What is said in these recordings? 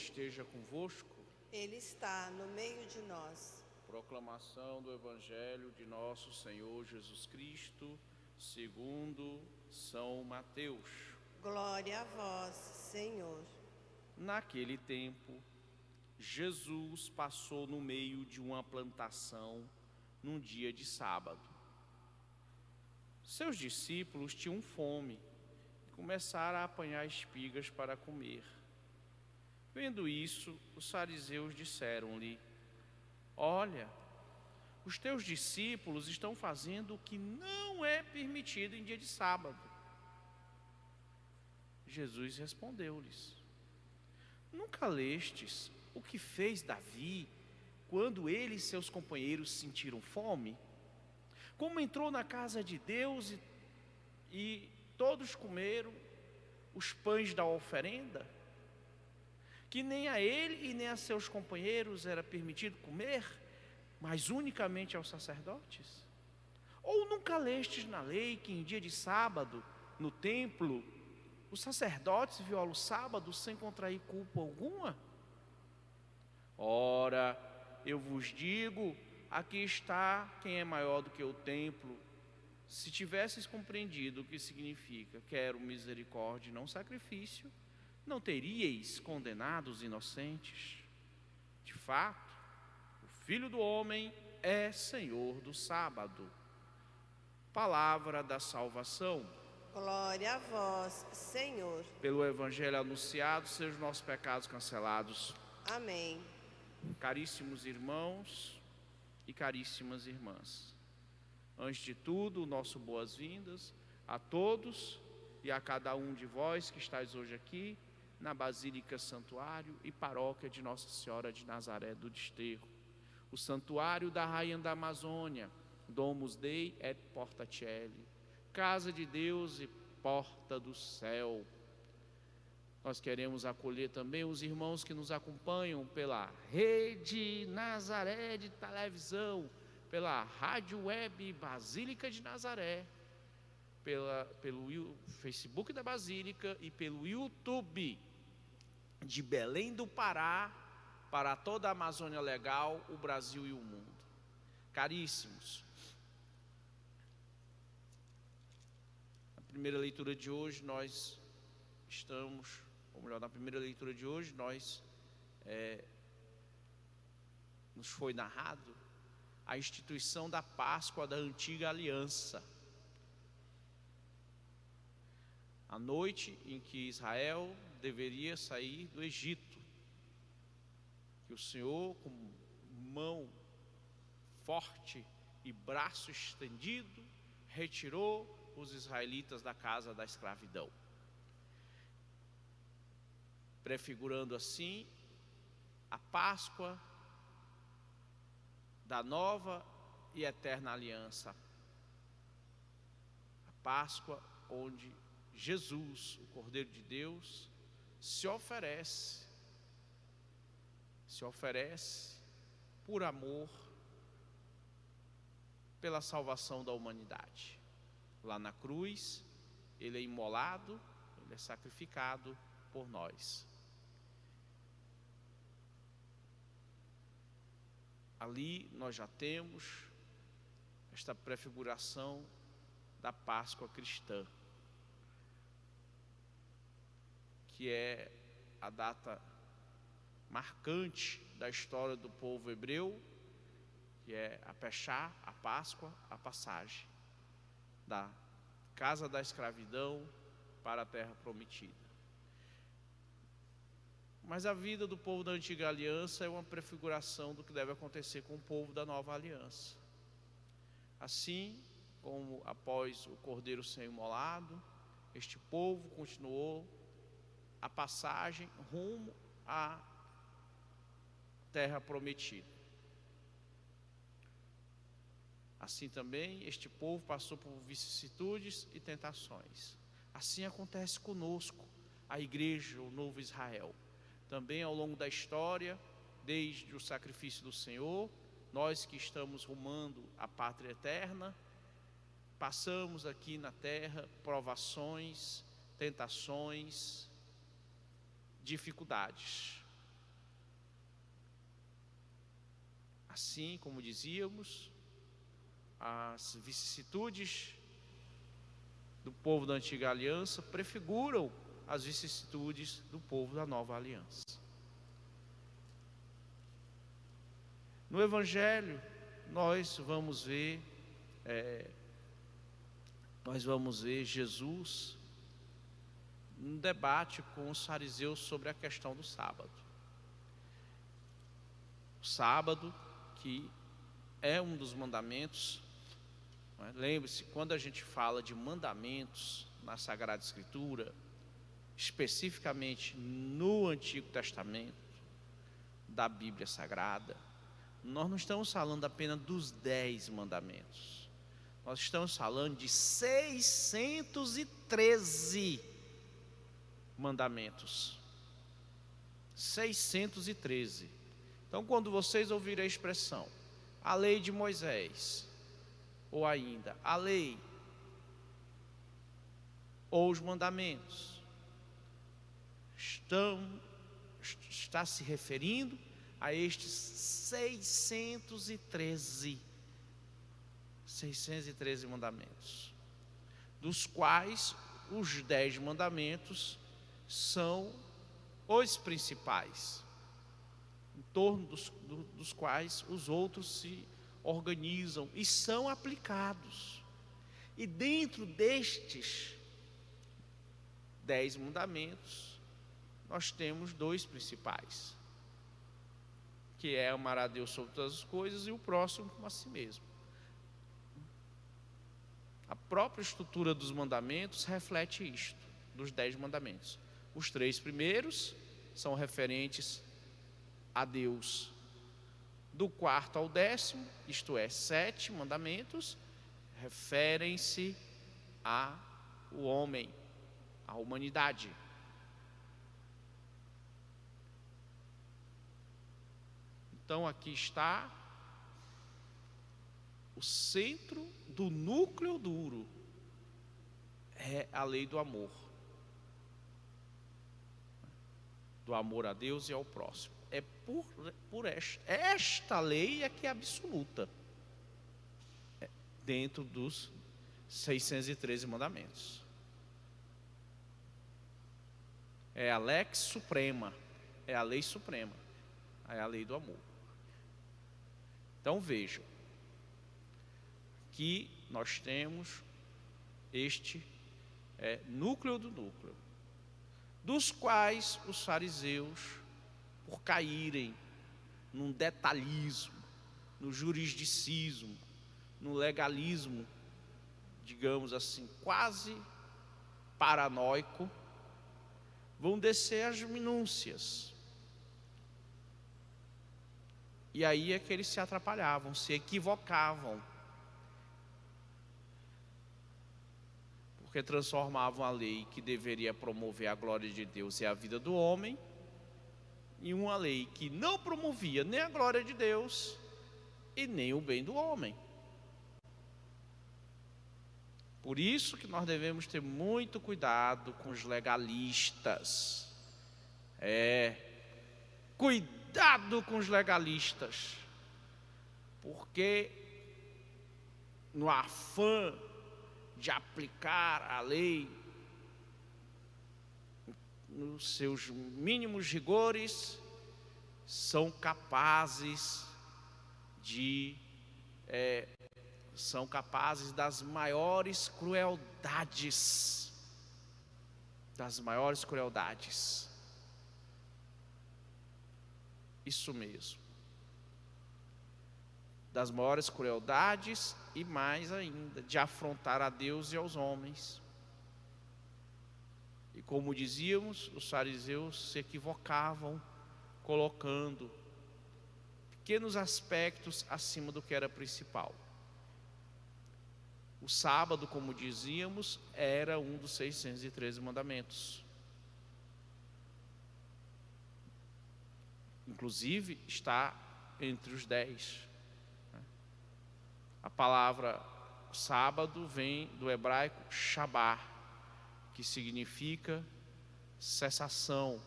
esteja convosco. Ele está no meio de nós. Proclamação do Evangelho de nosso Senhor Jesus Cristo, segundo São Mateus. Glória a vós, Senhor. Naquele tempo, Jesus passou no meio de uma plantação num dia de sábado. Seus discípulos tinham fome e começaram a apanhar espigas para comer. Vendo isso, os fariseus disseram-lhe: Olha, os teus discípulos estão fazendo o que não é permitido em dia de sábado. Jesus respondeu-lhes: Nunca lestes o que fez Davi quando ele e seus companheiros sentiram fome? Como entrou na casa de Deus e todos comeram os pães da oferenda, que nem a ele e nem a seus companheiros era permitido comer, mas unicamente aos sacerdotes? Ou nunca lestes na lei que em dia de sábado, no templo, os sacerdotes violam o sábado sem contrair culpa alguma? Ora, eu vos digo, aqui está quem é maior do que o templo. Se tivesses compreendido o que significa quero misericórdia e não sacrifício, não teríeis condenado os inocentes. De fato, o Filho do Homem é Senhor do sábado. Palavra da salvação. Glória a vós, Senhor. Pelo Evangelho anunciado, sejam nossos pecados cancelados. Amém. Caríssimos irmãos e caríssimas irmãs, antes de tudo, nosso boas-vindas a todos e a cada um de vós que estáis hoje aqui na Basílica Santuário e Paróquia de Nossa Senhora de Nazaré do Desterro, o Santuário da Rainha da Amazônia, Domus Dei et Porta Coeli, Casa de Deus e Porta do Céu. Nós queremos acolher também os irmãos que nos acompanham pela Rede Nazaré de televisão, pela Rádio Web Basílica de Nazaré, pelo Facebook da Basílica e pelo YouTube de Belém do Pará para toda a Amazônia Legal, o Brasil e o mundo. Caríssimos, na primeira leitura de hoje nós estamos... ou melhor, na primeira leitura de hoje, nos foi narrado a instituição da Páscoa da Antiga Aliança. A noite em que Israel deveria sair do Egito, que o Senhor, com mão forte e braço estendido, retirou os israelitas da casa da escravidão, prefigurando assim a Páscoa da nova e eterna aliança, a Páscoa onde Jesus, o Cordeiro de Deus, se oferece por amor, pela salvação da humanidade. Lá na cruz, ele é imolado, ele é sacrificado por nós. Ali nós já temos esta prefiguração da Páscoa cristã, que é a data marcante da história do povo hebreu, que é a Peshá, a Páscoa, a passagem da casa da escravidão para a terra prometida. Mas a vida do povo da antiga aliança é uma prefiguração do que deve acontecer com o povo da nova aliança. Assim como após o cordeiro ser imolado, este povo continuou a passagem rumo à terra prometida. Assim também este povo passou por vicissitudes e tentações. Assim acontece conosco, a igreja, o novo Israel. Também ao longo da história, desde o sacrifício do Senhor, nós que estamos rumando à pátria eterna, passamos aqui na terra provações, tentações, dificuldades. Assim, como dizíamos, as vicissitudes do povo da antiga aliança prefiguram as vicissitudes do povo da nova aliança. No Evangelho, nós vamos ver Jesus num debate com os fariseus sobre a questão do sábado. O sábado, que é um dos mandamentos. Lembre-se, quando a gente fala de mandamentos na Sagrada Escritura, especificamente no Antigo Testamento da Bíblia Sagrada, nós não estamos falando apenas dos 10 mandamentos. Nós estamos falando de 613 mandamentos. 613. Então, quando vocês ouvirem a expressão, a lei de Moisés, ou ainda a lei, ou os mandamentos, está se referindo a estes 613 mandamentos, dos quais os 10 mandamentos são os principais, em torno dos quais os outros se organizam e são aplicados. E dentro destes 10 mandamentos, nós temos 2 principais, que é amar a Deus sobre todas as coisas e o próximo como a si mesmo. A própria estrutura dos mandamentos reflete isto, dos 10 mandamentos. Os 3 primeiros são referentes a Deus. Do 4º ao 10º, isto é, 7 mandamentos, referem-se ao homem, à humanidade. Então aqui está o centro do núcleo duro, é a lei do amor. Do amor a Deus e ao próximo. É por esta lei é que é absoluta, dentro dos 613 mandamentos. É a lex suprema, é a lei suprema, é a lei do amor. Então vejam que nós temos este núcleo do núcleo, dos quais os fariseus, por caírem num detalhismo, no juridicismo, no legalismo, digamos assim, quase paranoico, vão descer as minúcias. E aí é que eles se atrapalhavam, se equivocavam, porque transformavam a lei que deveria promover a glória de Deus e a vida do homem em uma lei que não promovia nem a glória de Deus e nem o bem do homem. Por isso que nós devemos ter muito cuidado com os legalistas. Cuidado com os legalistas, porque no afã de aplicar a lei nos seus mínimos rigores, são capazes das maiores crueldades. Isso mesmo. Das maiores crueldades e mais ainda, de afrontar a Deus e aos homens. E como dizíamos, os fariseus se equivocavam, colocando pequenos aspectos acima do que era principal. O sábado, como dizíamos, era um dos 613 mandamentos. Inclusive, está entre os 10. A palavra sábado vem do hebraico shabá, que significa cessação,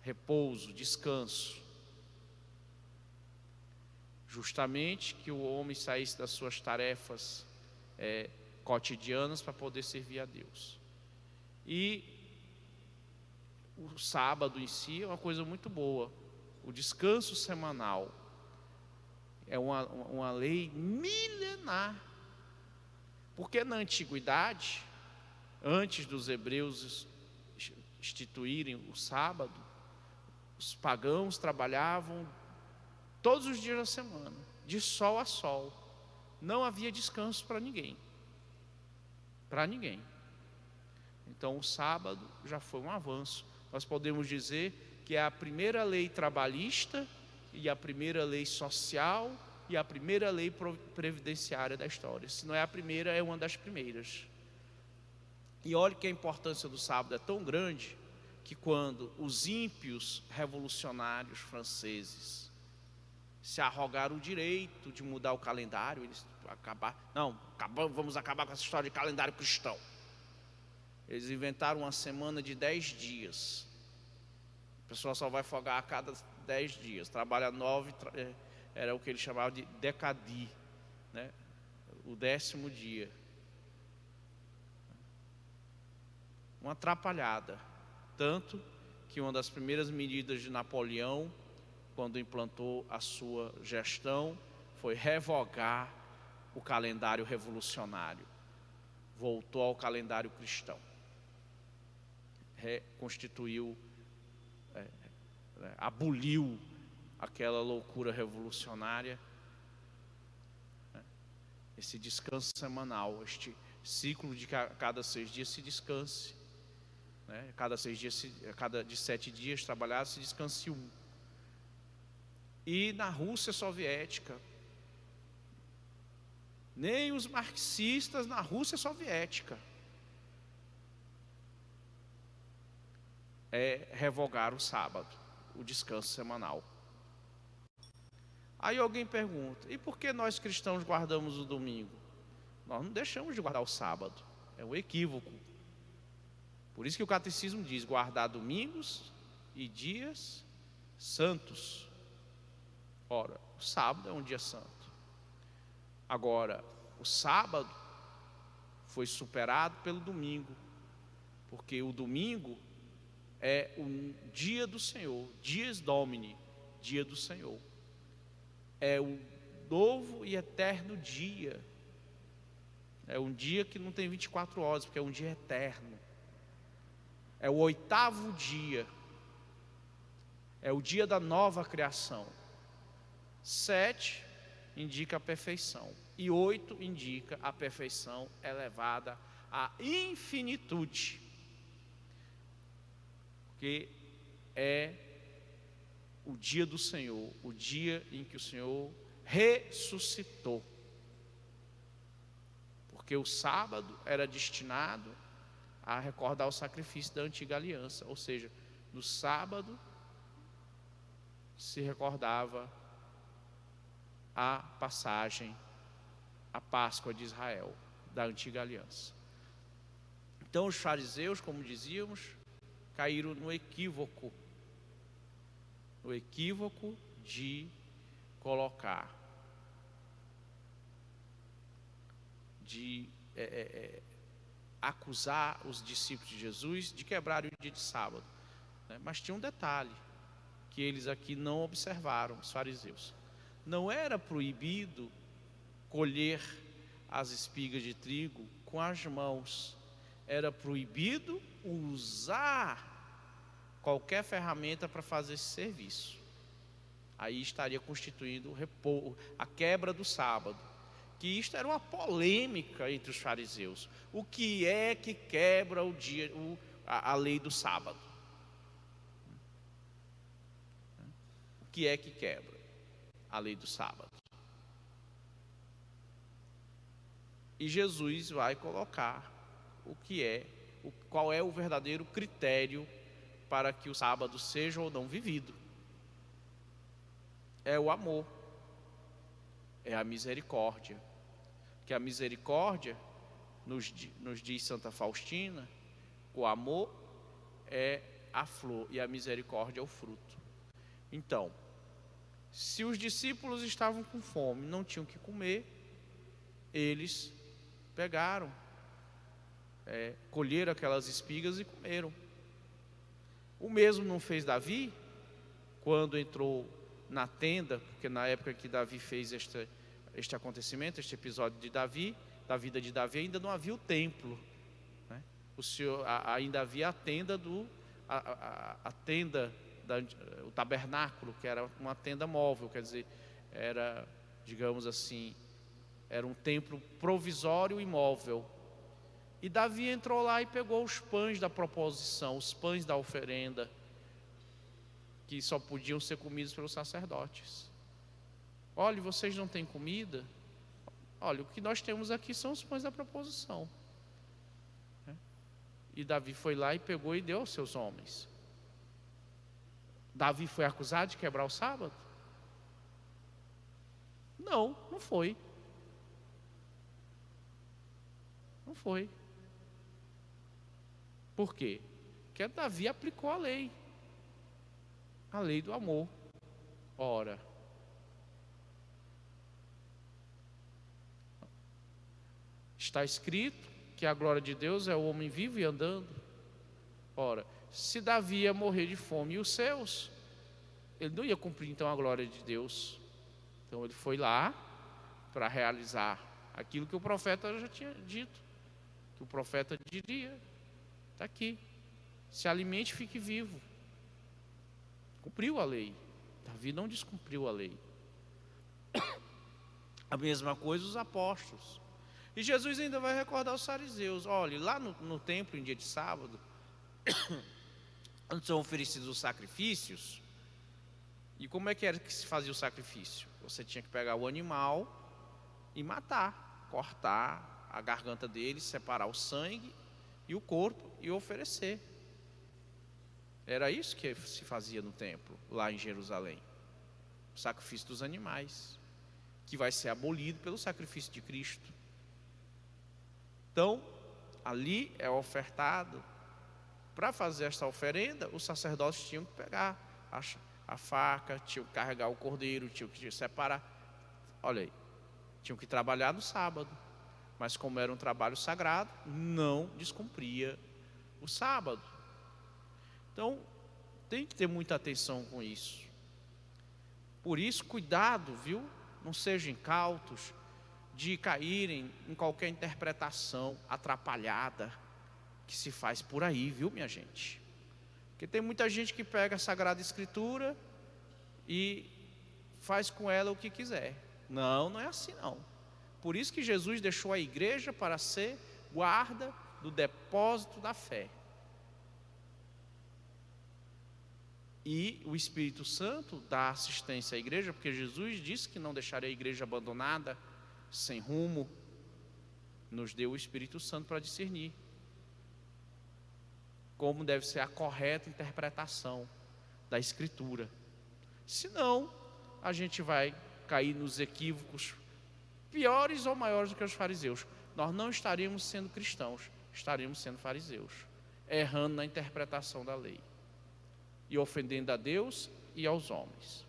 repouso, descanso. justamente que o homem saísse das suas tarefas cotidianas para poder servir a Deus. E o sábado em si é uma coisa muito boa. O descanso semanal é uma lei milenar. Porque na antiguidade, antes dos hebreus instituírem o sábado, os pagãos trabalhavam todos os dias da semana, de sol a sol. Não havia descanso para ninguém. Para ninguém. Então o sábado já foi um avanço. Nós podemos dizer que é a primeira lei trabalhista e a primeira lei social e a primeira lei previdenciária da história. Se não é a primeira, é uma das primeiras. E olha que a importância do sábado é tão grande que quando os ímpios revolucionários franceses se arrogaram o direito de mudar o calendário, eles vamos acabar com essa história de calendário cristão. Eles inventaram uma semana de 10 dias. A pessoa só vai folgar a cada 10 dias. Trabalha 9, era o que eles chamavam de decadi, né? O 10º dia. Uma atrapalhada. Tanto que uma das primeiras medidas de Napoleão, quando implantou a sua gestão, foi revogar o calendário revolucionário. Voltou ao calendário cristão. Reconstituiu, aboliu aquela loucura revolucionária, esse descanso semanal, este ciclo de cada 6 dias se descanse, cada 6 dias, de 7 dias trabalhados se descanse 1. E na Rússia soviética, nem os marxistas na Rússia soviética revogar o sábado, o descanso semanal. Aí alguém pergunta: e por que nós cristãos guardamos o domingo? Nós não deixamos de guardar o sábado, é um equívoco. Por isso que o catecismo diz: guardar domingos e dias santos. Ora, o sábado é um dia santo. Agora, o sábado foi superado pelo domingo, porque o domingo é o dia do Senhor, dies Domini, dia do Senhor. É o novo e eterno dia. É um dia que não tem 24 horas, porque é um dia eterno. É o 8º dia. É o dia da nova criação. 7 indica a perfeição. E 8 indica a perfeição elevada à infinitude. Porque é o dia do Senhor, o dia em que o Senhor ressuscitou. Porque o sábado era destinado a recordar o sacrifício da antiga aliança. Ou seja, no sábado se recordava a passagem, a Páscoa de Israel, da antiga aliança. Então os fariseus, como dizíamos, caíram no equívoco de colocar, de acusar os discípulos de Jesus de quebrar o dia de sábado, né? Mas tinha um detalhe que eles aqui não observaram, os fariseus. Não era proibido colher as espigas de trigo com as mãos. Era proibido usar qualquer ferramenta para fazer esse serviço. Aí estaria constituindo a quebra do sábado. Que isto era uma polêmica entre os fariseus. O que é que quebra a lei do sábado? O que é que quebra a lei do sábado? E Jesus vai colocar qual é o verdadeiro critério para que o sábado seja ou não vivido. É o amor, é a misericórdia. Que a misericórdia, nos diz Santa Faustina, o amor é a flor e a misericórdia é o fruto. Então, Se os discípulos estavam com fome, não tinham o que comer, eles pegaram, colheram aquelas espigas e comeram. O mesmo não fez Davi, quando entrou na tenda, porque na época que Davi fez este acontecimento, este episódio de Davi, da vida de Davi, ainda não havia o templo, né? Ainda havia a tenda o tabernáculo, que era uma tenda móvel, quer dizer, era, digamos assim, era um templo provisório e móvel. E Davi entrou lá e pegou os pães da proposição, os pães da oferenda, que só podiam ser comidos pelos sacerdotes. Olha, vocês não têm comida? Olha, o que nós temos aqui são os pães da proposição. E Davi foi lá e pegou e deu aos seus homens. Davi foi acusado de quebrar o sábado? Não, não foi. Não foi. Por quê? Porque Davi aplicou a lei do amor. Ora, está escrito que a glória de Deus é o homem vivo e andando. Ora, se Davi ia morrer de fome e os seus, ele não ia cumprir então a glória de Deus. Então ele foi lá para realizar aquilo que o profeta já tinha dito, que o profeta diria: está aqui, se alimente e fique vivo. Cumpriu a lei. Davi não descumpriu a lei. A mesma coisa os apóstolos. E Jesus ainda vai recordar os fariseus: olha, lá no templo em dia de sábado, quando são oferecidos os sacrifícios, e como é que era que se fazia o sacrifício? Você tinha que pegar o animal e matar, cortar a garganta dele, separar o sangue e o corpo e oferecer. Era isso que se fazia no templo, lá em Jerusalém. O sacrifício dos animais, que vai ser abolido pelo sacrifício de Cristo. Então, ali é ofertado. Para fazer esta oferenda, os sacerdotes tinham que pegar a faca, tinham que carregar o cordeiro, tinham que separar. Olha aí, tinham que trabalhar no sábado. Mas como era um trabalho sagrado, não descumpria o sábado. Então, tem que ter muita atenção com isso. Por isso, cuidado, viu? Não sejam incautos de caírem em qualquer interpretação atrapalhada que se faz por aí, viu, minha gente? Porque tem muita gente que pega a Sagrada Escritura e faz com ela o que quiser. Não, não é assim não. Por isso que Jesus deixou a igreja para ser guarda do depósito da fé. E o Espírito Santo dá assistência à igreja, porque Jesus disse que não deixaria a igreja abandonada, sem rumo. Nos deu o Espírito Santo para discernir como deve ser a correta interpretação da Escritura. Senão, a gente vai cair nos equívocos piores ou maiores do que os fariseus. Nós não estaríamos sendo cristãos, estaríamos sendo fariseus, errando na interpretação da lei e ofendendo a Deus e aos homens.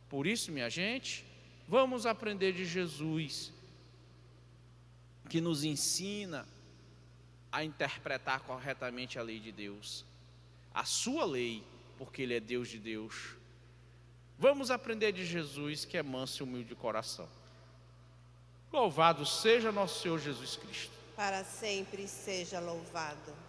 Por isso, minha gente, vamos aprender de Jesus, que nos ensina a interpretar corretamente a lei de Deus, a sua lei, porque Ele é Deus de Deus. Vamos aprender de Jesus, que é manso e humilde de coração. Louvado seja nosso Senhor Jesus Cristo. Para sempre seja louvado.